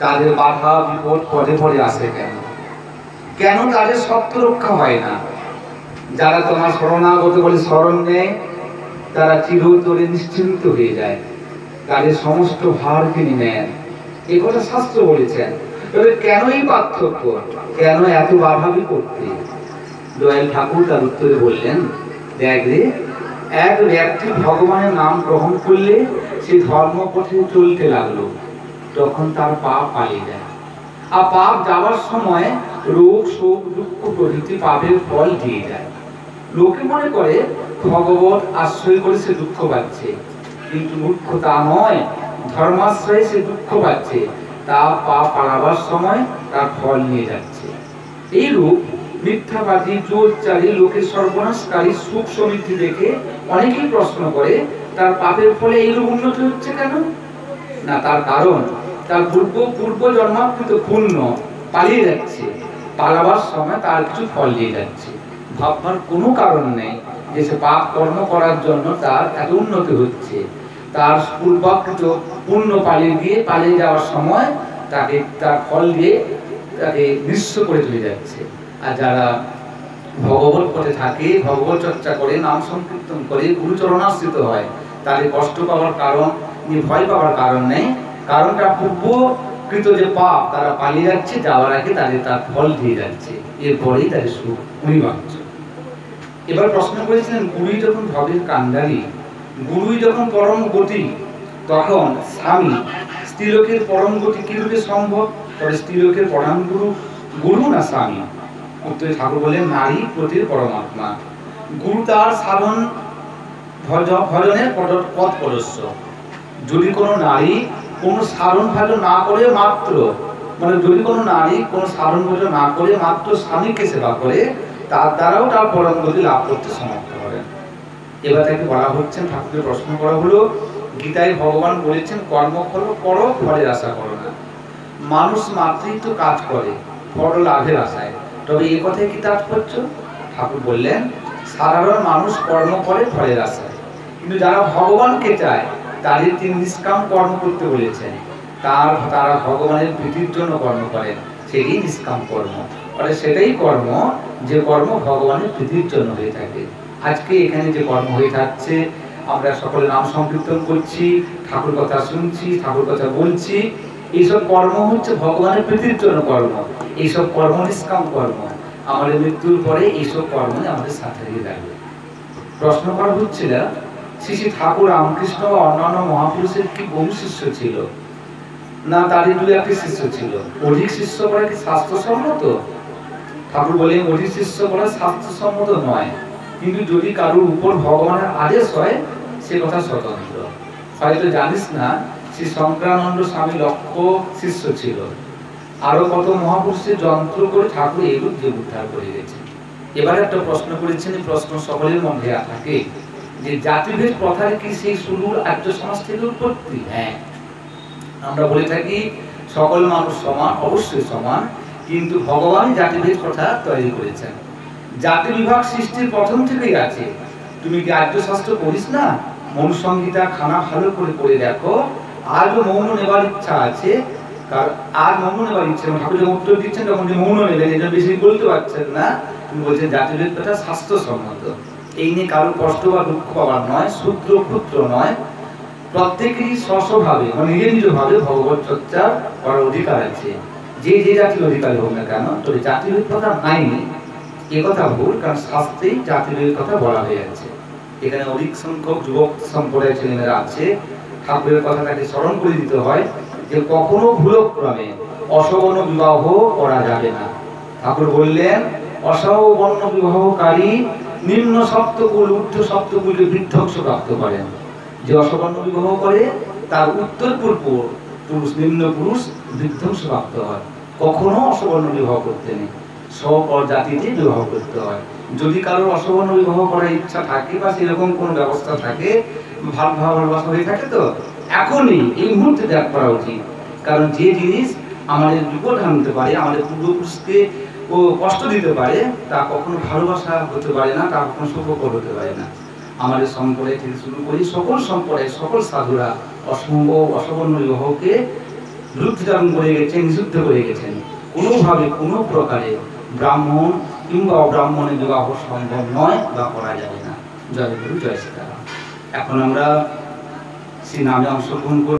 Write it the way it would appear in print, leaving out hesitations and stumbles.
তাদের বাধা বিপদ পদে পদে আসে কেন? কেন তাদের সত্য রক্ষা হয় না? যারা তোমার শরণাগত বলে শরণ নেয়, তারা চিরতরে নিশ্চিন্ত হয়ে যায়, তাদের সমস্ত ভার তিনি নেন। এ কথা শাস্ত্র বলেছেন। তবে কেন এই পার্থক্য, কেন এত বাধা বিপত্তি? দয়াল ঠাকুর তার উত্তরে বললেন, দেখ রে, এক ব্যক্তি ভগবানের নাম গ্রহণ করলে সে ধর্মপথে চলতে লাগলো, তখন তার পাপ পালিয়ে যায়। আর পাপ যাওয়ার সময় রোগ শোক দুঃখ প্রভৃতি পাপের ফল দিয়ে যায়। লোকে মনে করে ভগবত আশ্রয় করে সে দুঃখ পাচ্ছে, কিন্তু মূর্খ তা নয়। ধর্মাশ্রয়ে সে দুঃখ পাচ্ছে, তা পাপ পালাবার সময় তার ফল নিয়ে যাচ্ছে। এই রূপ মিথ্যাবাদী জোরচারী লোকের সর্বনাশকারী সুখ সমৃদ্ধি দেখে অনেকেই প্রশ্ন করে, তার পাপের ফলে এইরূপ উন্নতি হচ্ছে কেন? না, তার কারণ তার পূর্ব জন্মাকৃত পুণ্য পালিয়ে যাচ্ছে, পালাবার সময় তার কিছু ফল দিয়ে যাচ্ছে। ভাববার কোনো কারণ নেই যে সে পাপ কর্ম করার জন্য তার এত উন্নতি হচ্ছে। তার পূর্বাকৃত পুণ্য পালিয়ে যাওয়ার সময় তাকে তার ফল দিয়ে তাকে নিঃস্ব করে চলে যাচ্ছে। আর যারা ভগবত পথে থাকে, ভগবত চর্চা করে, নাম সংকীর্তন করে, গুরুচরণাশ্রিত হয়, তাদের কষ্ট পাওয়ার কারণ, ভয় পাওয়ার কারণ নেই। কারণটা পূর্বকৃত যে পাপ তারা পালিয়ে যাচ্ছে, যাওয়ার আগে তার ফল দিয়ে যাচ্ছে, এরপরেই তাদের সুখ অনিবার্য। এবার প্রশ্ন করেছিলেন, গুরুই যখন ভবের কান্ডারি, গুরুই যখন পরম গতি, তখন স্বামী স্ত্রীলোকের পরম গতি কিরূপে সম্ভব? তবে স্ত্রীলোকের পরম গুরু না স্বামী? উত্তরে ঠাকুর বলেন, নারী প্রতির পরমাত্মা। গুরু তার সাধন ভজনের পথ প্রদর্শক। যদি কোনো নারী কোনো সাধন ভজন না করে মাত্র, মানে যদি কোনো নারী কোনো সাধন ভজন না করে মাত্র স্বামীকে সেবা করে, তার দ্বারাও তার পরম গতি লাভ করতে সমর্থ করেন। এবার তাকে বলা হচ্ছে, ঠাকুরের প্রশ্ন করা হলো, গীতায় ভগবান বলেছেন, কর্ম করো, ফলের আশা করো না। মানুষ মাত্রই তো কাজ করে ফল লাভের আশায়, তবে এই কথায় কি তাৎপর্য? ঠাকুর বললেন, সাধারণ মানুষ কর্ম করে ফলের আশায়, কিন্তু যারা ভগবানকে চায় তাদের তিনি নিষ্কাম কর্ম করতে বলেছেন। তারা ভগবানের প্রীতির জন্য কর্ম করেন, সেটাই নিষ্কাম কর্ম। অর্থাৎ সেটাই কর্ম যে কর্ম ভগবানের প্রীতির জন্য হয়ে থাকে। আজকে এখানে যে কর্ম হয়ে থাকছে, আমরা সকলে নাম সংকীর্তন করছি, ঠাকুর কথা শুনছি, ঠাকুর কথা বলছি, এইসব কর্ম হচ্ছে ভগবানের প্রীতির জন্য কর্ম। এইসব কর্ম নিষ্কাম কর্ম। আমাদের মৃত্যুর পরে এইসব কর্ম আমাদের সাথে দিয়ে থাকবে। প্রশ্ন করা হচ্ছিল, শ্রী শ্রী ঠাকুর রামকৃষ্ণ বা অন্যান্য মহাপুরুষের কি বহু শিষ্য ছিল? না, তাদের দু একটি শিষ্য ছিল। অধিক শিষ্য করা কি শাস্ত্রসম্মত? ঠাকুর বলেন, অধিক শিষ্য করা শাস্ত্রসম্মত নয়, কিন্তু যদি কারোর উপর ভগবানের আদেশ হয় সে কথা স্বতন্ত্র। হয়তো জানিস না, শ্রী শঙ্করানন্দ স্বামী লক্ষ শিষ্য ছিল। আরো কত মহাপুরুষের যন্ত্র করে ঠাকুর এইরূপ যে উদ্ধার করে গেছে। এবার একটা প্রশ্ন করেছেন, এই প্রশ্ন সকলের মধ্যে থাকে যে জাতিভেদ প্রথার কি সেই সুদূর আর্য সমাজ থেকে উৎপত্তি? হ্যাঁ, আমরা বলে থাকি সকল মানুষ সমান, অবশ্যই সমান, কিন্তু ভগবান জাতিভেদ প্রথা তৈরি করেছেন। জাতি বিভাগ সৃষ্টির প্রথম থেকেই আছে। তুমি কি আর্য শাস্ত্র পড়িস না? মনুসংহিতা খানা ভালো করে পড়ে দেখো। আজও মৌন নেবার ইচ্ছা আছে, কারণ আজ মৌন নেবার ইচ্ছে, ঠাকুর যখন উত্তর দিচ্ছেন তখন যে মৌন নেবেন, এই জন্য বেশি বলতে পারছেন না। তুমি বলছেন জাতিভেদ প্রথা শাস্ত্রসম্মত। এই নিয়ে কারো কষ্ট বা দুঃখ পাওয়ার নয়, শূদ্র ক্ষুদ্র নয়, প্রত্যেকেরই স্বস্বভাবে মানে নিজ ভাবে ভগবত চর্চা করার অধিকার আছে। যে জাতির অধিকার হোক না কেন, তবে জাতিভেদ কথা নাই, এ কথা ভুল, কারণ শাস্ত্রেই জাতিভেদ কথা বলা হয়ে আছে। এখানে অধিক সংখ্যক যুবক সম্প্রদায়ের ছেলেমেয়েরা আছে, ঠাকুরের কথা তাকে স্মরণ করে দিতে হয় যে কখনো ভুলক্রমে অসবর্ণ বিবাহ করা যাবে না। ঠাকুর বললেন, অসবর্ণ বিবাহকারী নিম্ন সপ্তকুল ঊর্ধ্ব সপ্তকুলকে বিধ্বংস প্রাপ্ত করেন। যে অসবর্ণ বিবাহ করে তার উত্তর পূর্ব পুরুষ, নিম্ন পুরুষ বিধ্বংস প্রাপ্ত হয়। কখনো অসবর্ণ বিবাহ করতে নেই, স্বজাতিতে বিবাহ করতে হয়। যদি কারোর অসবর্ণ বিবাহ করার ইচ্ছা থাকে বা সেরকম কোনো ব্যবস্থা থাকে, ভালোবাসা হয়ে থাকে, তো এখনই এই মুহূর্তে ত্যাগ করা উচিত। কারণ যে জিনিস আমাদের বিপদ আনতে পারে, আমাদের পূর্বপুরুষকে ও কষ্ট দিতে পারে, তা কখনো ভালোবাসা হতে পারে না, তা কখনো সুখকর হতে পারে না। আমাদের সম্প্রদায় থেকে শুরু করি সকল সম্প্রদায়, সকল সাধুরা অসবর্ণ বিবাহকে রুদ্রচারণ করে গেছেন, নিষিদ্ধ করে গেছেন। কোনোভাবে কোনো প্রকারে ব্রাহ্মণ কিংবা অব্রাহ্মণের বিবাহ সম্ভব নয় বা করা যাবে না। জয় গুরু, জয় সীতারাম। এখন আমরা শ্রী নামে অংশগ্রহণ করি।